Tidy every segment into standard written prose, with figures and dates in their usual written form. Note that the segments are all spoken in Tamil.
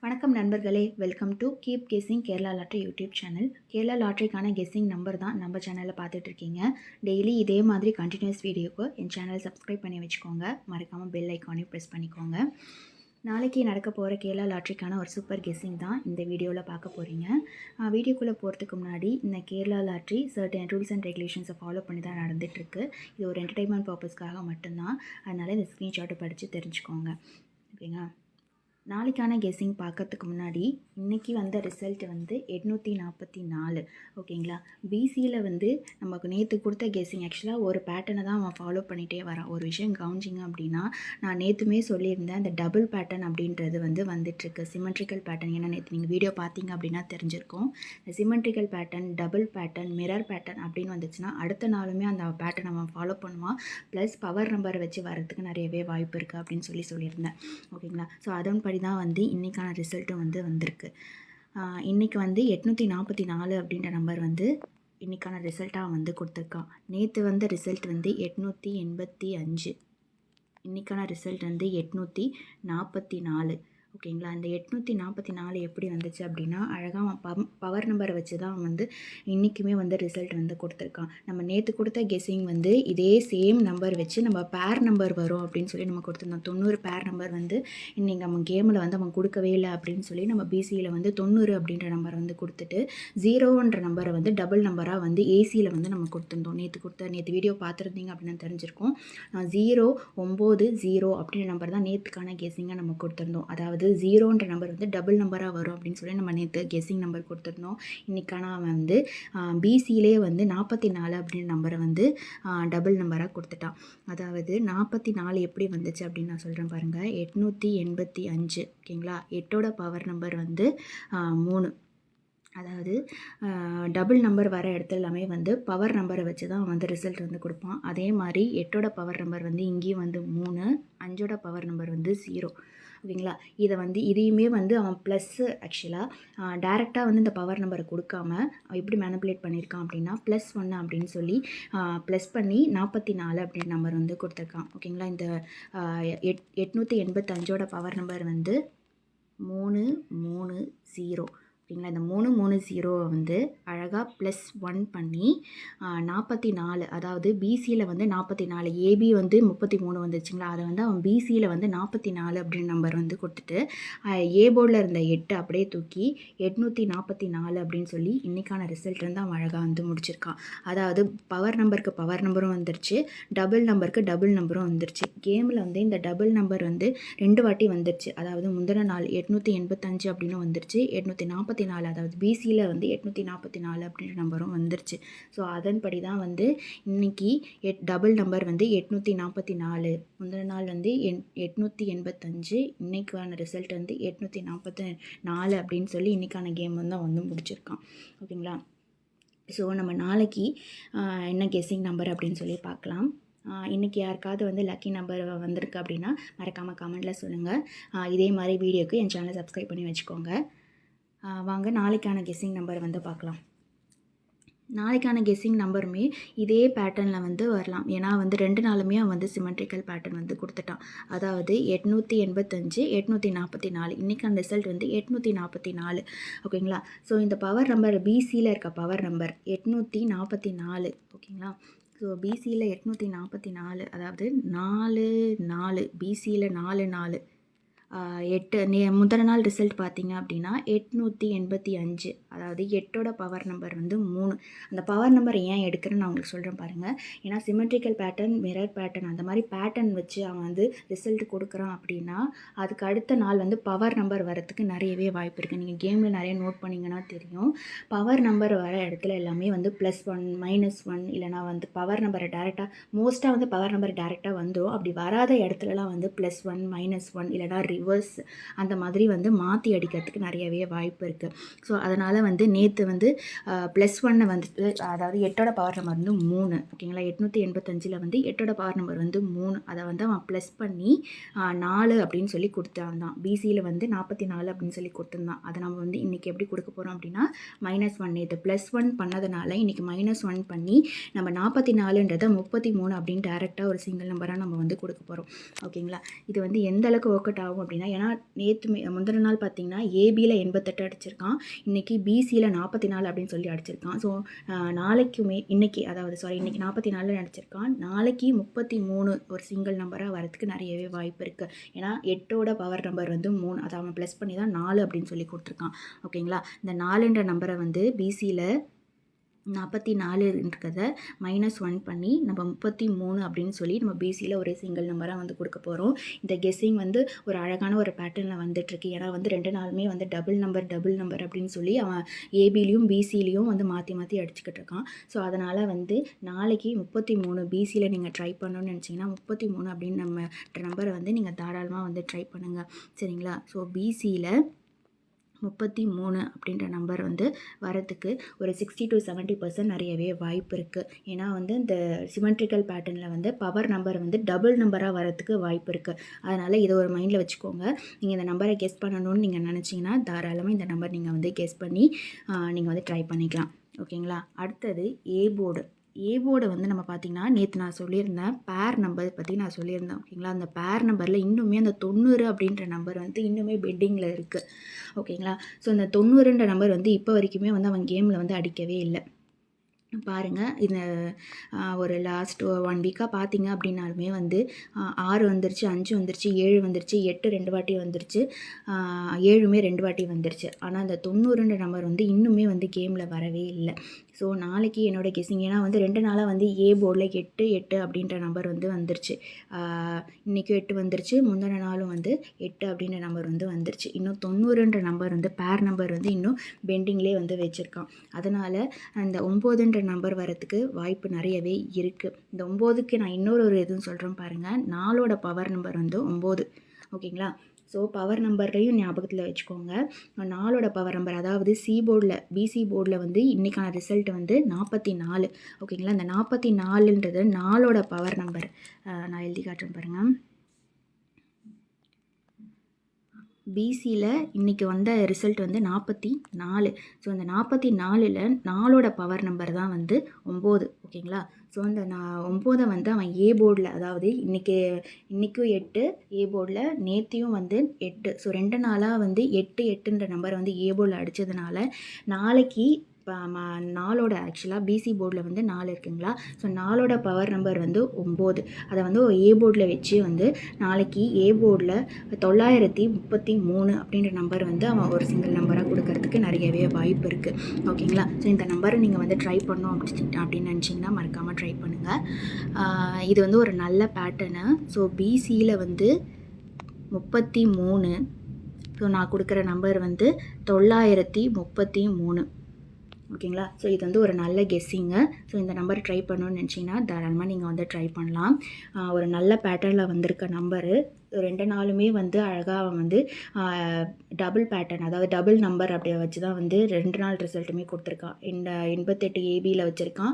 வணக்கம் நண்பர்களே, welcome to keep guessing Kerala lottery YouTube channel. Kerala லாட்ரிக்கான கெஸ்ஸிங் நம்பர் தான் நம்ம சேனலில் பார்த்துட்ருக்கீங்க. டெய்லி இதே மாதிரி கண்டினியூஸ் வீடியோக்கு என் சேனல் சப்ஸ்கிரைப் பண்ணி வச்சுக்கோங்க. மறக்காமல் பெல் ஐக்கானையும் ப்ரெஸ் பண்ணிக்கோங்க. நாளைக்கு நடக்க போகிற கேரளா லாட்ரிக்கான ஒரு சூப்பர் கெஸ்ஸிங் தான் இந்த வீடியோவில் பார்க்க போகிறீங்க. வீடியோக்குள்ளே போகிறதுக்கு முன்னாடி இந்த Kerala lottery certain rules and ரெகுலேஷன்ஸை ஃபாலோ பண்ணி தான் நடந்துகிட்ருக்கு. இது ஒரு என்டர்டைன்மெண்ட் பர்பஸ்க்காக மட்டும்தான். அதனால் இந்த ஸ்க்ரீன்ஷாட்டை படித்து தெரிஞ்சுக்கோங்க. ஓகேங்களா? நாளைக்கான கெஸ்ஸிங் பார்க்கறதுக்கு முன்னாடி இன்றைக்கி வந்த ரிசல்ட் வந்து 844. ஓகேங்களா? பிசியில் வந்து நமக்கு நேற்று கொடுத்த கெஸ்ஸிங் ஆக்சுவலாக ஒரு பேட்டர்னை தான் அவன் ஃபாலோ பண்ணிகிட்டே வரான். ஒரு விஷயம் கவனிச்சிங்க அப்படின்னா, நான் நேற்றுமே சொல்லியிருந்தேன், அந்த டபுள் பேட்டர்ன் அப்படின்றது வந்து வந்துட்டுருக்கு. Symmetrical pattern. ஏன்னா நேற்று நீங்கள் வீடியோ பார்த்தீங்க அப்படின்னா தெரிஞ்சிருக்கும். இந்த symmetrical pattern, double pattern, mirror pattern அப்படின்னு வந்துச்சுன்னா அடுத்த நாளுமே அந்த பேட்டர்ன் அவன் ஃபாலோ பண்ணுவான். ப்ளஸ் பவர் நம்பரை வச்சு வரதுக்கு நிறையவே வாய்ப்பு இருக்குது அப்படின்னு சொல்லியிருந்தேன். ஓகேங்களா? ஸோ அதன்படி தான் வந்து இன்றைக்கான ரிசல்ட்டும் வந்து வந்திருக்கு. இன்றைக்கி வந்து 844 அப்படின்ற நம்பர் வந்து இன்றைக்கான ரிசல்ட்டாக வந்து கொடுத்துருக்கான். நேற்று வந்த ரிசல்ட் வந்து 885. இன்றைக்கான ரிசல்ட் வந்து 844. ஓகேங்களா? இந்த 844 எப்படி வந்துச்சு அப்படின்னா, அழகாக பவர் நம்பரை வச்சு தான் வந்து இன்றைக்குமே வந்து ரிசல்ட் வந்து கொடுத்துருக்கான். நம்ம நேற்று கொடுத்த கெஸ்ஸிங் வந்து இதே சேம் நம்பர் வச்சு நம்ம பேர் நம்பர் வரும் அப்படின்னு சொல்லி நம்ம கொடுத்துருந்தோம். 90 பேர் நம்பர் வந்து இன்றைக்கி நம்ம கேமில் வந்து அவன் கொடுக்கவே இல்லை அப்படின்னு சொல்லி நம்ம பிசியில் வந்து 90 அப்படின்ற நம்பரை வந்து கொடுத்துட்டு 0ன்ற நம்பரை வந்து டபுள் நம்பராக வந்து ஏசியில் வந்து நம்ம கொடுத்துருந்தோம். நேற்று வீடியோ பார்த்துருந்தீங்க அப்படின்னு தெரிஞ்சிருக்கோம். 090 அப்படின்ற நம்பர் தான் நேற்றுக்கான கெஸ்ஸிங்காக நம்ம கொடுத்துருந்தோம். அதாவது 0ன்ற நம்பர் வந்து டபுள் நம்பராக வரும் அப்படின்னு சொல்லி நம்ம நேற்று கெஸ்ஸிங் நம்பர் கொடுத்துருந்தோம். இன்றைக்கான அவன் வந்து பிசியிலே வந்து 44 அப்படின்ற நம்பரை வந்து டபுள் நம்பராக கொடுத்துட்டான். அதாவது 44 எப்படி வந்துச்சு அப்படின்னு நான் சொல்கிறேன் பாருங்கள். 885. ஓகேங்களா? 8ஓட பவர் நம்பர் வந்து 3. அதாவது டபுள் நம்பர் வர இடத்துல எல்லாமே வந்து பவர் நம்பரை வச்சு தான் வந்து ரிசல்ட் வந்து கொடுப்பான். அதே மாதிரி 8ஓட பவர் நம்பர் வந்து இங்கேயும் வந்து 3, 5ஓட பவர் நம்பர் வந்து 0. ஓகேங்களா? இதையுமே வந்து அவன் ப்ளஸ்ஸு ஆக்சுவலாக டேரெக்டாக வந்து இந்த பவர் நம்பரை கொடுக்காம அவன் எப்படி மேனிப்புலேட் பண்ணியிருக்கான் அப்படின்னா, +1 அப்படின்னு சொல்லி ப்ளஸ் பண்ணி 44 அப்படின்ற நம்பர் வந்து கொடுத்துருக்கான். ஓகேங்களா? இந்த 885ஓட பவர் நம்பர் வந்து 330. ஓகேங்களா? இந்த 330 வந்து அழகாக +1 பண்ணி 44. அதாவது பிசியில் வந்து 44, ஏபி வந்து 33 வந்துச்சுங்களா, அதை வந்து அவன் பிசியில் வந்து 44 அப்படின்னு நம்பர் வந்து கொடுத்துட்டு ஏ போர்டில் இருந்த 8 அப்படியே தூக்கி 844 அப்படின்னு சொல்லி இன்றைக்கான ரிசல்ட் வந்து அவன் அழகாக வந்து முடிச்சிருக்கான். அதாவது பவர் நம்பருக்கு பவர் நம்பரும் வந்துருச்சு, டபுள் நம்பருக்கு டபுள் நம்பரும் வந்துருச்சு. கேமில் வந்து இந்த டபுள் நம்பர் வந்து 2 வாட்டி வந்துருச்சு. அதாவது முந்தின நாள் 885 அப்படின்னு வந்துருச்சு, 844 அதாவது பிசியில் வந்து 844 அப்படின்ற நம்பரும் வந்துருச்சு. ஸோ அதன்படி தான் வந்து இன்றைக்கி டபுள் நம்பர் வந்து 844, முந்தின நாள் வந்து 885, இன்றைக்கான ரிசல்ட் வந்து 844 அப்படின்னு சொல்லி இன்றைக்கான கேம் வந்து முடிச்சிருக்கான். ஓகேங்களா? ஸோ நம்ம நாளைக்கு என்ன கெஸ்ஸிங் நம்பர் அப்படின்னு சொல்லி பார்க்கலாம். இன்றைக்கி யாருக்காவது வந்து லக்கி நம்பர் வந்திருக்கு அப்படின்னா மறக்காமல் கமெண்ட்டில் சொல்லுங்கள். இதே மாதிரி வீடியோக்கு என் சேனலை சப்ஸ்கிரைப் பண்ணி வச்சுக்கோங்க. வாங்க நாளைக்கான கெஸ்ஸிங் நம்பர் வந்து பார்க்கலாம். நாளைக்கான கெஸ்ஸிங் நம்பருமே இதே பேட்டர்னில் வந்து வரலாம். ஏன்னா வந்து 2 நாளுமே அவன் வந்து சிமெட்ரிக்கல் பேட்டர்ன் வந்து கொடுத்துட்டான். அதாவது 885, 844. இன்றைக்கான ரிசல்ட் வந்து 844. ஓகேங்களா? ஸோ இந்த பவர் நம்பர் பிசியில் இருக்க பவர் நம்பர் 844. ஓகேங்களா? ஸோ பிசியில் 844, அதாவது 4 பிசியில் 4 முந்தின நாள் ரிசல்ட் பார்த்தீங்க அப்படின்னா 885. அதாவது 8ஓட பவர் நம்பர் வந்து 3. அந்த பவர் நம்பர் ஏன் எடுக்கிறேன்னு நான் உங்களுக்கு சொல்கிறேன் பாருங்கள். ஏன்னா சிமெட்ரிக்கல் பேட்டர்ன், மிரர் பேட்டர்ன் அந்த மாதிரி பேட்டர்ன் வச்சு அவன் வந்து ரிசல்ட் கொடுக்குறான் அப்படின்னா அதுக்கு அடுத்த நாள் வந்து பவர் நம்பர் வரத்துக்கு நிறையவே வாய்ப்பு இருக்குது. நீங்கள் கேமில் நிறைய நோட் பண்ணிங்கன்னா தெரியும். பவர் நம்பர் வர இடத்துல எல்லாமே வந்து +1, -1 இல்லைனா வந்து பவர் நம்பரை டேரெக்டாக மோஸ்ட்டாக வந்து பவர் நம்பர் டேரெக்டாக வந்துடும். அப்படி வராத இடத்துலலாம் வந்து +1, -1 இல்லைனா ரிவர்ஸ் அந்த மாதிரி வந்து மாற்றி அடிக்கிறதுக்கு நிறையவே வாய்ப்பு இருக்குது. ஸோ அதனால் வந்து நேற்று வந்து +1 வந்து அதாவது 8ஓட பவர் நம்பர் வந்து 3. ஓகேங்களா? 885 வந்து 8ஓட பவர் நம்பர் வந்து 3. அதை வந்து அவன் ப்ளஸ் பண்ணி 4 அப்படின்னு சொல்லி கொடுத்தான்தான். பிசியில் வந்து 44 அப்படின்னு சொல்லி கொடுத்துருந்தான். அதை நம்ம வந்து இன்றைக்கி எப்படி கொடுக்க போகிறோம் அப்படின்னா -1. நேற்று +1 பண்ணதுனால இன்றைக்கி -1 பண்ணி நம்ம 44ன்றதை 33 அப்படின்னு டேரெக்டாக ஒரு சிங்கிள் நம்பராக நம்ம வந்து கொடுக்க போகிறோம். ஓகேங்களா? இது வந்து எந்த அளவுக்கு ஒர்க் அவுட் ஆகும் அப்படின்னா, ஏன்னா முந்தின நாள் பார்த்தீங்கன்னா ஏபியில் 88 அடிச்சிருக்கான், இன்றைக்கி பிசியில் 44 அப்படின்னு சொல்லி அடிச்சிருக்கான். ஸோ நாளைக்குமே இன்றைக்கி இன்றைக்கி 44 அடிச்சிருக்கான், நாளைக்கு 33 ஒரு சிங்கிள் நம்பராக வரதுக்கு நிறையவே வாய்ப்பு இருக்குது. ஏன்னா 8ஓட பவர் நம்பர் வந்து 3, அதை அவன் ப்ளஸ் பண்ணி தான் 4 அப்படின்னு சொல்லி கொடுத்துருக்கான். ஓகேங்களா, இந்த 4என்ற நம்பரை வந்து பிசியில் 44 இருக்கிறத -1 பண்ணி நம்ம 33 அப்படின்னு சொல்லி நம்ம பிசியில் ஒரு சிங்கிள் நம்பராக வந்து கொடுக்க போகிறோம். இந்த கெஸ்ஸிங் வந்து ஒரு அழகான ஒரு பேட்டர்னில் வந்துட்டுருக்கு. ஏன்னா வந்து 2 நாளுமே வந்து டபுள் நம்பர் அப்படின்னு சொல்லி அவன் ஏபிலையும் பிசிலையும் வந்து மாற்றி மாற்றி அடிச்சுக்கிட்டு இருக்கான். ஸோ அதனால் வந்து நாளைக்கு 33 பிசியில் நீங்கள் ட்ரை பண்ணணும்னு நினச்சிங்கன்னா 33 அப்படின்னு நம்ம நம்பரை வந்து நீங்கள் தாராளமாக வந்து ட்ரை பண்ணுங்கள். சரிங்களா, ஸோ பிசியில் 33 அப்படின்ற நம்பர் வந்து வரத்துக்கு ஒரு 60 to 70% நிறையவே வாய்ப்பு இருக்குது. ஏன்னா வந்து இந்த சிமெட்ரிக்கல் பேட்டர்னில் வந்து பவர் நம்பர் வந்து டபுள் நம்பராக வரத்துக்கு வாய்ப்பு இருக்குது. அதனால் இதை ஒரு மைண்டில் வச்சுக்கோங்க. நீங்கள் இந்த நம்பரை கெஸ் பண்ணணும்னு நீங்கள் நினச்சிங்கன்னா தாராளமாக இந்த நம்பர் நீங்கள் வந்து கெஸ் பண்ணி நீங்கள் வந்து ட்ரை பண்ணிக்கலாம். ஓகேங்களா, அடுத்தது ஏ போர்டை வந்து நம்ம பார்த்திங்கன்னா நேற்று நான் சொல்லியிருந்தேன், பேர் நம்பர் பற்றி நான் சொல்லியிருந்தேன். ஓகேங்களா, அந்த பேர் நம்பரில் இன்னுமே அந்த 90 அப்படின்ற நம்பர் வந்து இன்னுமே பெட்டிங்கில் இருக்குது. ஓகேங்களா, ஸோ இந்த 90ன்ற நம்பர் வந்து இப்போ வரைக்குமே வந்து அவன் கேமில் வந்து அடிக்கவே இல்லை. பாருங்கள், இந்த ஒரு லாஸ்ட் 1 வீக்காக பார்த்தீங்க அப்படின்னாலுமே வந்து 6 வந்துருச்சு, 5 வந்துருச்சு, 7 வந்துருச்சு, 8 2 வாட்டி வந்துருச்சு, 7மே 2 வாட்டி வந்துருச்சு. ஆனால் அந்த 90ன்ற நம்பர் வந்து இன்னுமே வந்து கேமில் வரவே இல்லை. ஸோ நாளைக்கு என்னோடய கெஸ்ஸிங், ஏன்னா வந்து 2 நாளாக வந்து ஏ போர்டில் 8 அப்படின்ற நம்பர் வந்து வந்துருச்சு. இன்றைக்கும் 8 வந்துருச்சு, முந்தின நாளும் வந்து 8 அப்படின்ற நம்பர் வந்து வந்துருச்சு. இன்னும் 90ன்ற நம்பர் வந்து பேர் நம்பர் வந்து இன்னும் பெண்டிங்லேயே வந்து வச்சுருக்கான். அதனால் அந்த 9ன்ற நம்பர் வரத்துக்கு வாய்ப்பு நிறையவே இருக்குது. இந்த 9க்கு நான் இன்னொரு எதுவும் சொல்கிறேன் பாருங்கள், 4ஓட பவர் நம்பர் வந்து 9. ஓகேங்களா, ஸோ பவர் நம்பர்லையும் ஞாபகத்தில் வச்சுக்கோங்க. 4ஓட பவர் நம்பர், அதாவது பிசி போர்டில் வந்து இன்றைக்கான ரிசல்ட் வந்து 44. ஓகேங்களா, இந்த 44ன்றது 4ஓட பவர் நம்பர். நான் எழுதி காட்டுறேன் பாருங்கள். பிசியில் இன்றைக்கி வந்த ரிசல்ட் வந்து 44. ஸோ அந்த 44ல் 4ஓட பவர் நம்பர் தான் வந்து 9. ஓகேங்களா, ஸோ அந்த 9 வந்து அவன் ஏ போர்டில், அதாவது இன்றைக்கும் 8 ஏ போர்டில், நேத்தியும் வந்து 8. ஸோ 2 நாளாக வந்து 8ன்ற நம்பர் வந்து ஏ போர்டில் அடித்ததுனால நாளைக்கு இப்போ 4ஓட ஆக்சுவலாக பிசி போர்டில் வந்து 4 இருக்குங்களா, ஸோ 4ஓட பவர் நம்பர் வந்து 9. அதை வந்து ஏ போர்டில் வச்சு வந்து நாளைக்கு ஏ போர்டில் 933 அப்படின்ற நம்பர் வந்து அவன் ஒரு சிங்கிள் நம்பராக கொடுக்கறதுக்கு நிறையவே வாய்ப்பு இருக்குது. ஓகேங்களா, ஸோ இந்த நம்பரை நீங்கள் வந்து ட்ரை பண்ணணும் அப்படின்னு நினச்சிங்கன்னா மறக்காமல் ட்ரை பண்ணுங்கள். இது வந்து ஒரு நல்ல பேட்டர்னு. ஸோ பிசியில் வந்து 33, ஸோ நான் கொடுக்குற நம்பர் வந்து 933. ஓகேங்களா, ஸோ இது வந்து ஒரு நல்ல கெஸ்ஸிங்கு. ஸோ இந்த நம்பர் ட்ரை பண்ணணும்னு நினச்சிங்கன்னா தாராளமாக நீங்கள் வந்து ட்ரை பண்ணலாம். ஒரு நல்ல பேட்டர்னில் வந்திருக்க நம்பரு. 2 நாளுமே வந்து அழகாக அவன் வந்து டபுள் பேட்டர்ன், அதாவது டபுள் நம்பர் அப்படியே வச்சு தான் வந்து 2 நாள் ரிசல்ட்டுமே கொடுத்துருக்கான். இந்த 88 ஏபியில் வச்சுருக்கான்,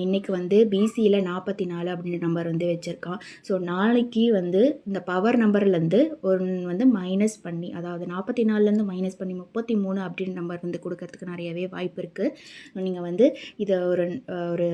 இன்றைக்கி வந்து பிசியில் 44 அப்படின்ற நம்பர் வந்து வச்சுருக்கான். ஸோ நாளைக்கு வந்து இந்த பவர் நம்பர்லேருந்து வந்து மைனஸ் பண்ணி, அதாவது 44லேருந்து மைனஸ் பண்ணி 33 அப்படின்ற நம்பர் வந்து கொடுக்கறதுக்கு நிறையவே வாய்ப்பு இருக்குது. நீங்கள் வந்து இதை ஒரு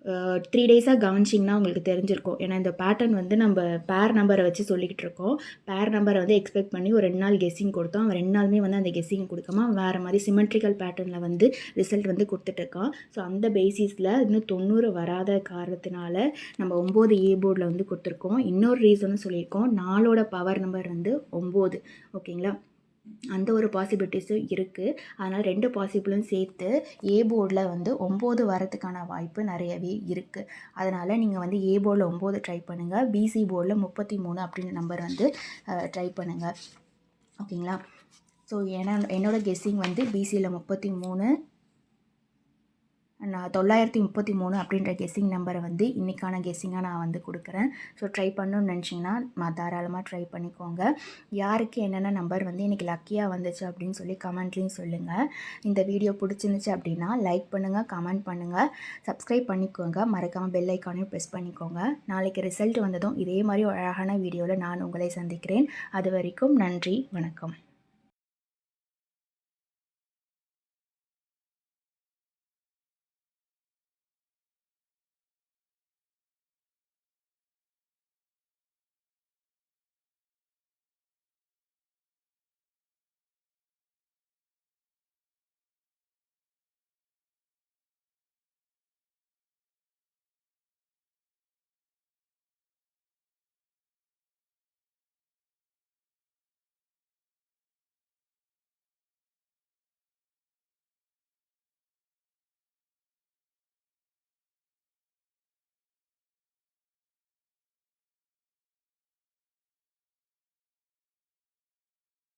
3 டேஸாக கவனிச்சிங்கன்னா உங்களுக்கு தெரிஞ்சிருக்கும். ஏன்னா இந்த பேட்டர்ன் வந்து நம்ம பேர் நம்பரை வச்சு சொல்லிக்கிட்டு இருக்கோம். பேர் நம்பரை வந்து எக்ஸ்பெக்ட் பண்ணி ஒரு 2 நாள் கெஸ்ஸிங் கொடுத்தோம். அவன் 2 நாளுமே வந்து அந்த கெஸ்ஸிங் கொடுக்காம வேறு மாதிரி சிமெட்ரிக்கல் பேட்டர்னில் வந்து ரிசல்ட் வந்து கொடுத்துட்ருக்கான். ஸோ அந்த பேசிஸில் இன்னும் 90 வராத காரணத்தினால நம்ம 9 ஏ போர்டில் வந்து கொடுத்துருக்கோம். இன்னொரு ரீசனும் சொல்லியிருக்கோம், 4ஓட பவர் நம்பர் வந்து 9. ஓகேங்களா, அந்த ஒரு பாசிபிலிட்டிஸும் இருக்குது. அதனால் 2 பாசிபிளும் சேர்த்து ஏ போர்டில் வந்து 9 வரத்துக்கான வாய்ப்பு நிறையவே இருக்குது. அதனால் நீங்கள் வந்து ஏ போர்டில் 9 ட்ரை பண்ணுங்கள், பிசி போர்டில் 33 அப்படின்ற நம்பர் வந்து ட்ரை பண்ணுங்கள். ஓகேங்களா, ஸோ என்னோட கெஸ்ஸிங் வந்து பிசியில் 33, நான் 933 அப்படின்ற கெஸ்ஸிங் நம்பரை வந்து இன்றைக்கான கெஸ்ஸிங்காக நான் வந்து கொடுக்குறேன். ஸோ ட்ரை பண்ணணும்னு நினச்சிங்கன்னா தாராளமாக ட்ரை பண்ணிக்கோங்க. யாருக்கு என்னென்ன நம்பர் வந்து இன்றைக்கி லக்கியாக வந்துச்சு அப்படின்னு சொல்லி கமெண்ட்லேயும் சொல்லுங்கள். இந்த வீடியோ பிடிச்சிருந்துச்சு அப்படின்னா லைக் பண்ணுங்கள், கமெண்ட் பண்ணுங்கள், சப்ஸ்கிரைப் பண்ணிக்கோங்க, மறக்காமல் பெல் ஐக்கானையும் ப்ரெஸ் பண்ணிக்கோங்க. நாளைக்கு ரிசல்ட் வந்ததும் இதே மாதிரி ஒரு அழகான வீடியோவில் நான் உங்களை சந்திக்கிறேன். அது வரைக்கும் நன்றி, வணக்கம்.